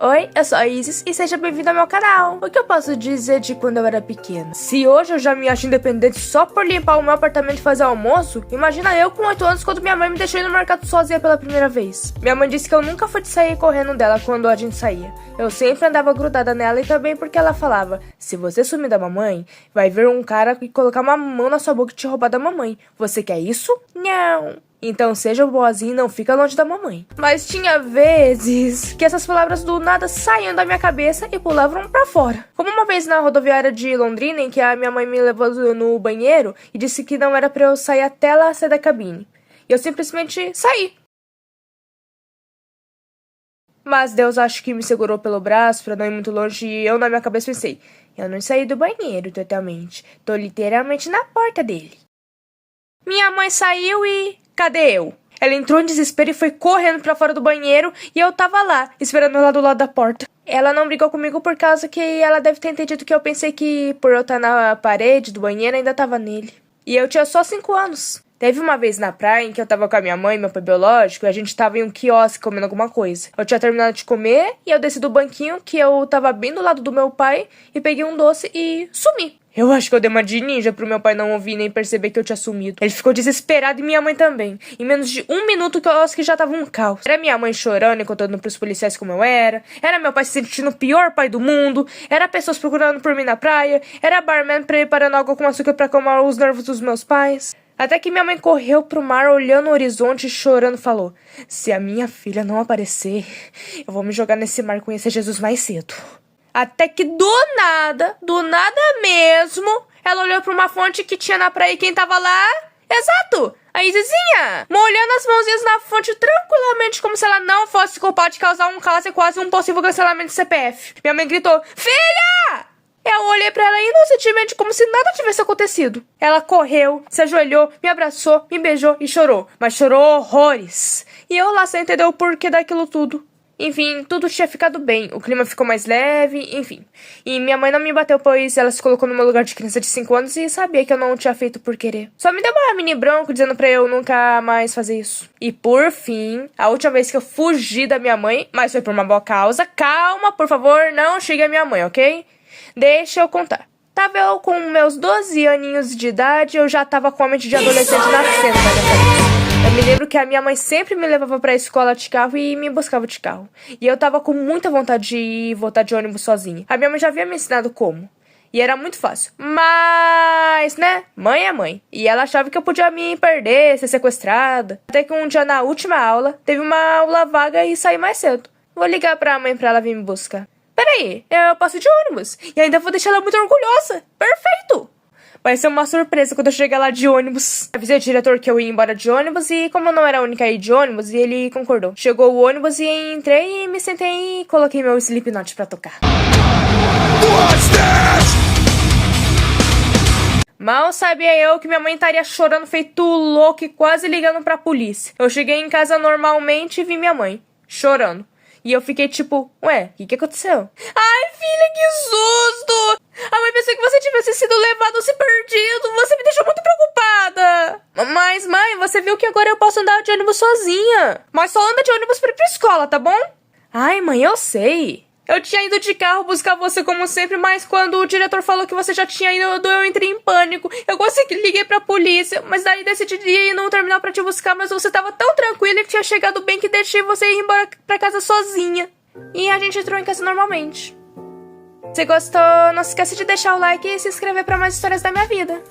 Oi, eu sou a Isis e seja bem-vindo ao meu canal. O que eu posso dizer de quando eu era pequena? Se hoje eu já me acho independente só por limpar o meu apartamento e fazer almoço, imagina eu com 8 anos quando minha mãe me deixou ir no mercado sozinha pela primeira vez. Minha mãe disse que eu nunca fui de sair correndo dela quando a gente saía. Eu sempre andava grudada nela e também porque ela falava: se você sumir da mamãe, vai ver um cara e colocar uma mão na sua boca e te roubar da mamãe. Você quer isso? Não. Então seja boazinha e não fica longe da mamãe. Mas tinha vezes que essas palavras do nada saíam da minha cabeça e pulavam pra fora. Como uma vez na rodoviária de Londrina, em que a minha mãe me levou no banheiro e disse que não era pra eu sair até ela sair da cabine. E eu simplesmente saí. Mas Deus acho que me segurou pelo braço pra não ir muito longe e eu na minha cabeça pensei: eu não saí do banheiro totalmente. Tô literalmente na porta dele. Minha mãe saiu e... cadê eu? Ela entrou em desespero e foi correndo pra fora do banheiro e eu tava lá, esperando ela do lado da porta. Ela não brigou comigo por causa que ela deve ter entendido que eu pensei que por eu estar na parede do banheiro ainda tava nele. E eu tinha só 5 anos. Teve uma vez na praia em que eu tava com a minha mãe e meu pai biológico e a gente tava em um quiosque comendo alguma coisa. Eu tinha terminado de comer e eu desci do banquinho que eu tava bem do lado do meu pai e peguei um doce e sumi. Eu acho que eu dei uma de ninja pro meu pai não ouvir nem perceber que eu tinha sumido. Ele ficou desesperado e minha mãe também. Em menos de 1 minuto que eu acho que já tava um caos. Era minha mãe chorando e contando pros policiais como eu era. Era meu pai se sentindo o pior pai do mundo. Era pessoas procurando por mim na praia. Era barman preparando algo com açúcar pra acalmar os nervos dos meus pais. Até que minha mãe correu pro mar, olhando o horizonte e chorando, falou: se a minha filha não aparecer, eu vou me jogar nesse mar e conhecer Jesus mais cedo. Até que do nada mesmo, ela olhou pra uma fonte que tinha na praia e quem tava lá? Exato! A Isizinha! Molhando as mãozinhas na fonte tranquilamente, como se ela não fosse culpada de causar um caos e quase um possível cancelamento de CPF. Minha mãe gritou: filha! Eu olhei pra ela inocentemente, como se nada tivesse acontecido. Ela correu, se ajoelhou, me abraçou, me beijou e chorou. Mas chorou horrores. E eu lá sem entender o porquê daquilo tudo. Enfim, tudo tinha ficado bem. O clima ficou mais leve, enfim. E minha mãe não me bateu, pois ela se colocou no meu lugar de criança de 5 anos e sabia que eu não tinha feito por querer. Só me deu uma mini bronca dizendo pra eu nunca mais fazer isso. E por fim, a última vez que eu fugi da minha mãe, mas foi por uma boa causa. Calma, por favor, não chegue a minha mãe, ok? Deixa eu contar. Tava eu com meus 12 aninhos de idade, eu já tava com a mente de adolescente nascendo na minha cabeça. Eu me lembro que a minha mãe sempre me levava pra escola de carro e me buscava de carro. E eu tava com muita vontade de voltar de ônibus sozinha. A minha mãe já havia me ensinado como. E era muito fácil. Mas, né? Mãe é mãe. E ela achava que eu podia me perder, ser sequestrada. Até que um dia na última aula, teve uma aula vaga e saí mais cedo. Vou ligar pra mãe pra ela vir me buscar. Peraí, eu passo de ônibus. E ainda vou deixar ela muito orgulhosa. Perfeito! Vai ser uma surpresa quando eu chegar lá de ônibus. Avisei o diretor que eu ia embora de ônibus e como eu não era a única a ir de ônibus, ele concordou. Chegou o ônibus e entrei e me sentei e coloquei meu Slipknot pra tocar. Mal sabia eu que minha mãe estaria chorando feito louco e quase ligando pra polícia. Eu cheguei em casa normalmente e vi minha mãe chorando. E eu fiquei tipo, ué, o que aconteceu? Ai, filha, que susto! A mãe pensou que você tivesse sido levado ou se perdido. Você me deixou muito preocupada. Mas, mãe, você viu que agora eu posso andar de ônibus sozinha. Mas só anda de ônibus pra ir pra escola, tá bom? Ai, mãe, eu sei. Eu tinha ido de carro buscar você como sempre, mas quando o diretor falou que você já tinha ido, eu entrei em pânico. Eu quase liguei pra polícia, mas daí decidi ir no terminal pra te buscar, mas você tava tão tranquila que tinha chegado bem que deixei você ir embora pra casa sozinha. E a gente entrou em casa normalmente. Se gostou, não se esqueça de deixar o like e se inscrever pra mais histórias da minha vida.